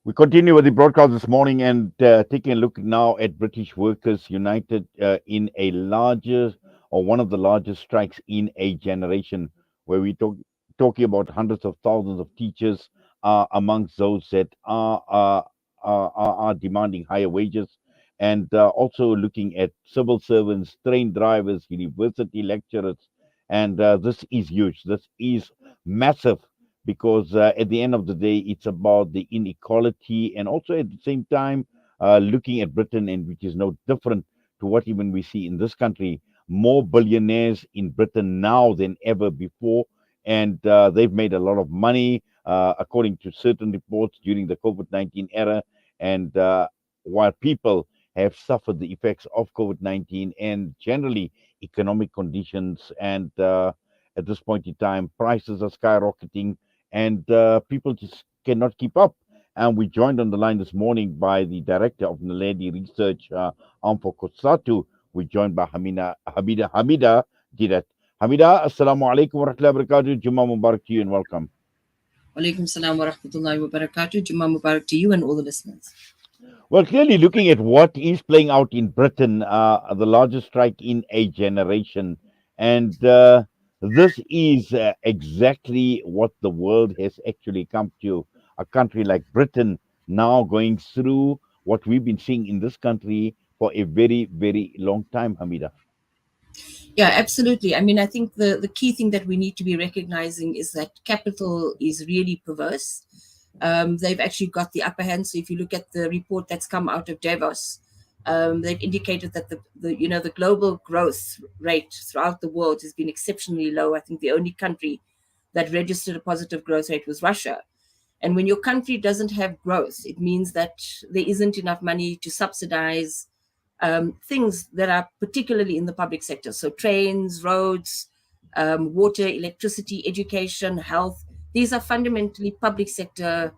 We continue with the broadcast this morning and taking a look now at British Workers United in a larger or one of the largest strikes in a generation, where talking about hundreds of thousands of teachers amongst those that are demanding higher wages, and also looking at civil servants, train drivers, university lecturers, and this is huge. This is massive because at the end of the day, it's about the inequality and also at the same time looking at Britain, and which is no different to what even we see in this country. More billionaires in Britain now than ever before, and they've made a lot of money, according to certain reports during the COVID-19 era. And while people have suffered the effects of COVID-19 and generally economic conditions, and at this point in time, prices are skyrocketing and people just cannot keep up. And we joined on the line this morning by the director of Naledi Research, arm for Cosatu. We joined by Hamida Deedat. Hamida, Assalamu alaikum wa rahmatullahi wa barakatuh. Jummah Mubarak to you and welcome. Walaikum salam wa rahmatullahi wa barakatuh. Jummah Mubarak to you and all the listeners. Well, clearly looking at what is playing out in Britain, the largest strike in a generation, and this is exactly what the world has actually come to. A country like Britain now going through what we've been seeing in this country for a very, very long time, Hamida. Yeah, absolutely. I mean, I think the key thing that we need to be recognizing is that capital is really perverse. They've actually got the upper hand. So if you look at the report that's come out of Davos, they've indicated that the global growth rate throughout the world has been exceptionally low. I think the only country that registered a positive growth rate was Russia. And when your country doesn't have growth, it means that there isn't enough money to subsidize things that are particularly in the public sector. So trains, roads, water, electricity, education, health. These are fundamentally public sector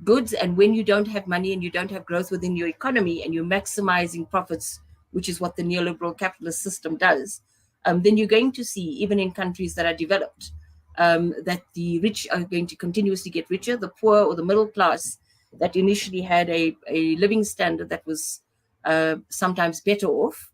goods. And when you don't have money and you don't have growth within your economy and you're maximizing profits, which is what the neoliberal capitalist system does, then you're going to see, even in countries that are developed, that the rich are going to continuously get richer. The poor or the middle class that initially had a living standard that was sometimes better off,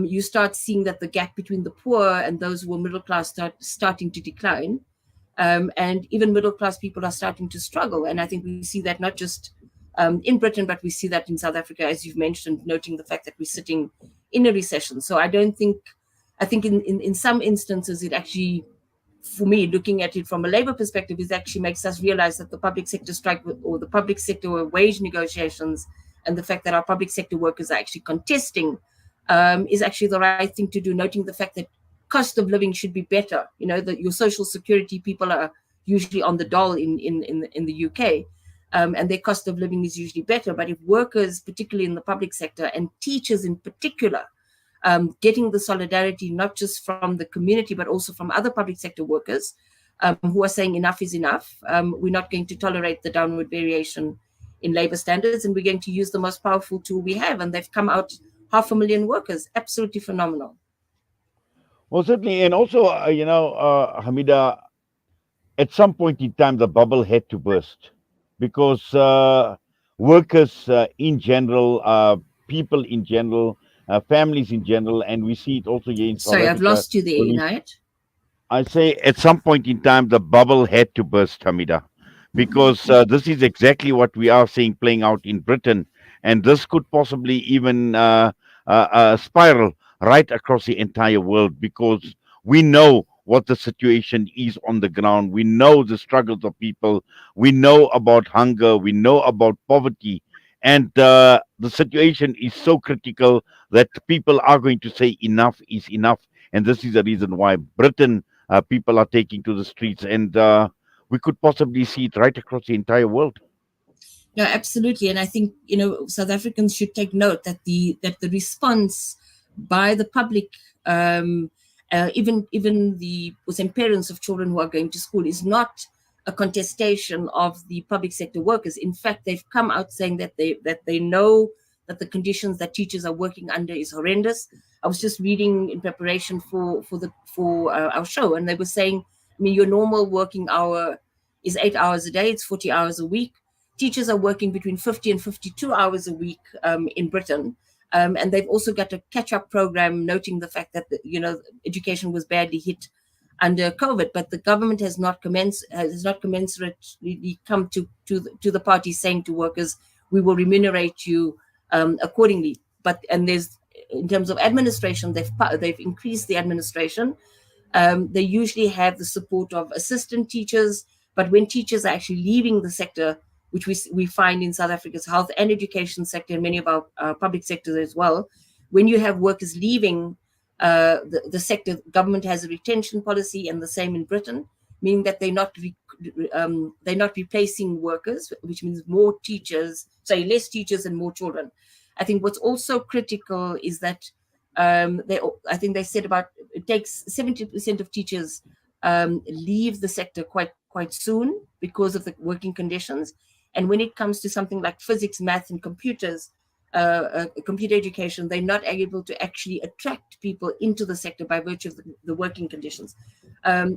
you start seeing that the gap between the poor and those who are middle class starting to decline. And even middle class people are starting to struggle. And I think we see that not just in Britain, but we see that in South Africa, as you've mentioned, noting the fact that we're sitting in a recession. So I think in some instances, it actually, for me, looking at it from a labor perspective, it actually makes us realize that the public sector strike or the public sector wage negotiations and the fact that our public sector workers are actually contesting is actually the right thing to do, noting the fact that cost of living should be better. You know, that your social security people are usually on the dole in the UK, and their cost of living is usually better. But if workers, particularly in the public sector, and teachers in particular, getting the solidarity not just from the community but also from other public sector workers who are saying enough is enough, we're not going to tolerate the downward variation in labor standards, and we're going to use the most powerful tool we have. And they've come out 500,000 workers, absolutely phenomenal. Well, certainly, and also, Hamida, at some point in time, the bubble had to burst because workers in general, people in general, families in general, and we see it also here in South Sorry, I've Africa. lost you there, When we, Inayat. I say at some point in time, the bubble had to burst, Hamida, because this is exactly what we are seeing playing out in Britain, and this could possibly even spiral right across the entire world because we know what the situation is on the ground. We know the struggles of people. We know about hunger. We know about poverty. And the situation is so critical that people are going to say enough is enough. And this is the reason why Britain, people are taking to the streets. And we could possibly see it right across the entire world. No, absolutely. And I think, South Africans should take note that the response by the public, even the parents of children who are going to school, is not a contestation of the public sector workers. In fact, they've come out saying that they know that the conditions that teachers are working under is horrendous. I was just reading in preparation for our show, and they were saying I mean, your normal working hour is 8 hours a day, it's 40 hours a week. Teachers are working between 50 and 52 hours a week in Britain. And they've also got a catch-up program, noting the fact that education was badly hit under COVID, but the government has not commensurately come to the party saying to workers, we will remunerate you accordingly. But and there's in terms of administration, they've increased the administration. They usually have the support of assistant teachers, but when teachers are actually leaving the sector, which we find in South Africa's health and education sector and many of our public sectors as well, when you have workers leaving the sector, government has a retention policy, and the same in Britain, meaning that they're not replacing workers, which means less teachers and more children. I think what's also critical is that I think they said about it takes 70% of teachers leave the sector quite soon because of the working conditions. And when it comes to something like physics, math, and computer education, they're not able to actually attract people into the sector by virtue of the working conditions.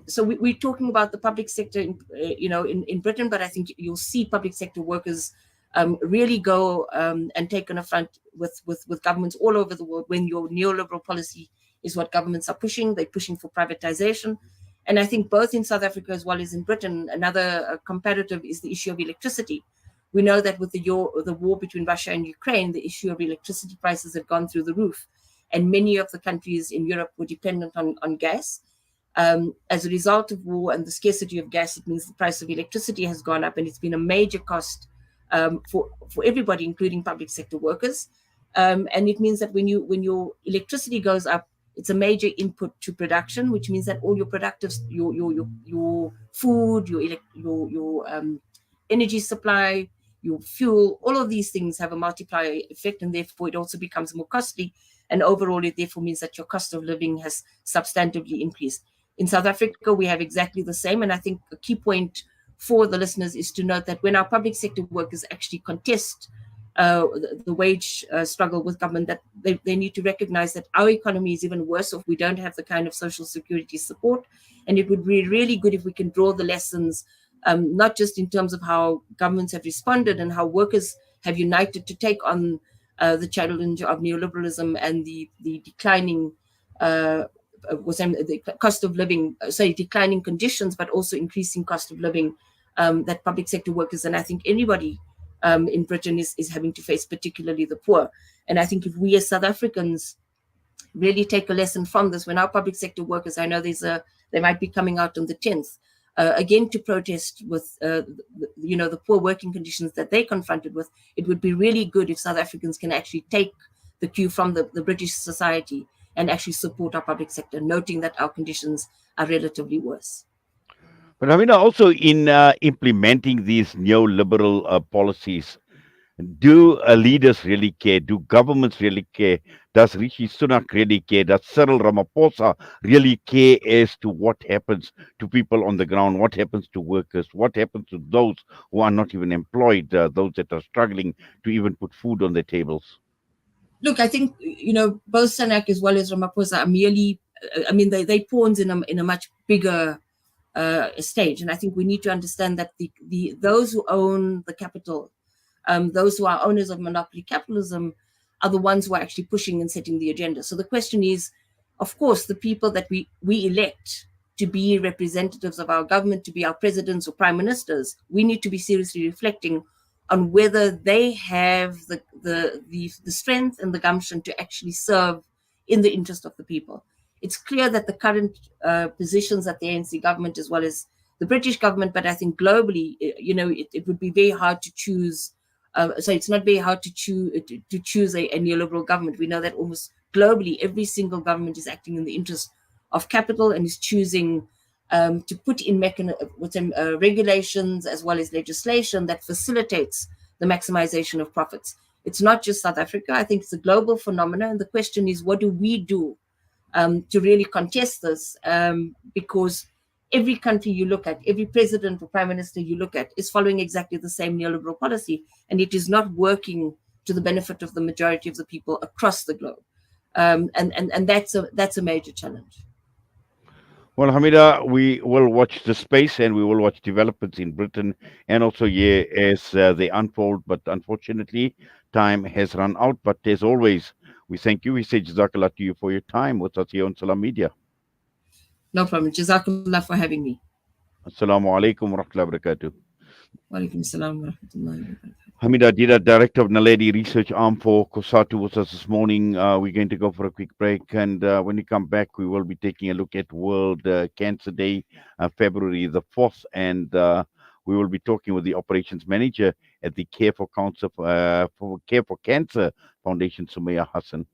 So we're talking about the public sector, in Britain, but I think you'll see public sector workers really go and take an affront with governments all over the world when your neoliberal policy is what governments are pushing. They're pushing for privatization. And I think both in South Africa as well as in Britain, another comparative is the issue of electricity. We know that with the war between Russia and Ukraine, the issue of electricity prices have gone through the roof. And many of the countries in Europe were dependent on gas. As a result of war and the scarcity of gas, it means the price of electricity has gone up, and it's been a major cost for everybody, including public sector workers. And it means that when your electricity goes up, it's a major input to production, which means that all your productives, your food, your energy supply, your fuel, all of these things have a multiplier effect, and therefore it also becomes more costly. And overall, it therefore means that your cost of living has substantively increased. In South Africa, we have exactly the same. And I think a key point for the listeners is to note that when our public sector workers actually contest the wage struggle with government, that they need to recognize that our economy is even worse if we don't have the kind of social security support. And it would be really good if we can draw the lessons, not just in terms of how governments have responded and how workers have united to take on the challenge of neoliberalism and the declining the cost of living, declining conditions, but also increasing cost of living that public sector workers, and I think anybody in Britain is having to face, particularly the poor. And I think if we as South Africans really take a lesson from this, when our public sector workers, I know they might be coming out on the 10th, again to protest with the poor working conditions that they confronted with, it would be really good if South Africans can actually take the cue from the British society and actually support our public sector, noting that our conditions are relatively worse. But I mean, also in implementing these neoliberal policies, do leaders really care? Do governments really care? Does Rishi Sunak really care? Does Cyril Ramaphosa really care as to what happens to people on the ground? What happens to workers? What happens to those who are not even employed? Those that are struggling to even put food on their tables? Look, I think both Sunak as well as Ramaphosa are merely, they pawns in a much bigger stage, and I think we need to understand that the those who own the capital, those who are owners of monopoly capitalism, are the ones who are actually pushing and setting the agenda. So the question is, of course, the people that we elect to be representatives of our government, to be our presidents or prime ministers, we need to be seriously reflecting on whether they have the strength and the gumption to actually serve in the interest of the people. It's clear that the current positions at the ANC government, as well as the British government, but I think globally, it would be very hard to choose. So it's not very hard to choose a neoliberal government. We know that almost globally, every single government is acting in the interest of capital and is choosing to put in regulations as well as legislation that facilitates the maximization of profits. It's not just South Africa. I think it's a global phenomenon. And the question is, what do we do to really contest this? Because every country you look at, every president or prime minister you look at is following exactly the same neoliberal policy, and it is not working to the benefit of the majority of the people across the globe. And that's a major challenge. Well, Hamida, we will watch the space and we will watch developments in Britain and also here as they unfold. But unfortunately, time has run out. But as always, we thank you. We say Jazakallah to you for your time with us here on Salam Media. No problem. Jazakumullah for having me. Assalamu alaikum wa rahmatullahi wa barakatuh. Wa alaikum salam wa rahmatullahi wa barakatuh. Hamida Deedat, Director of Naledi Research Arm for Cosatu, with us this morning. We're going to go for a quick break, and when we come back, we will be taking a look at World Cancer Day, February the 4th, and we will be talking with the Operations Manager at the Care for Cancer Foundation, Sumaya Hassan.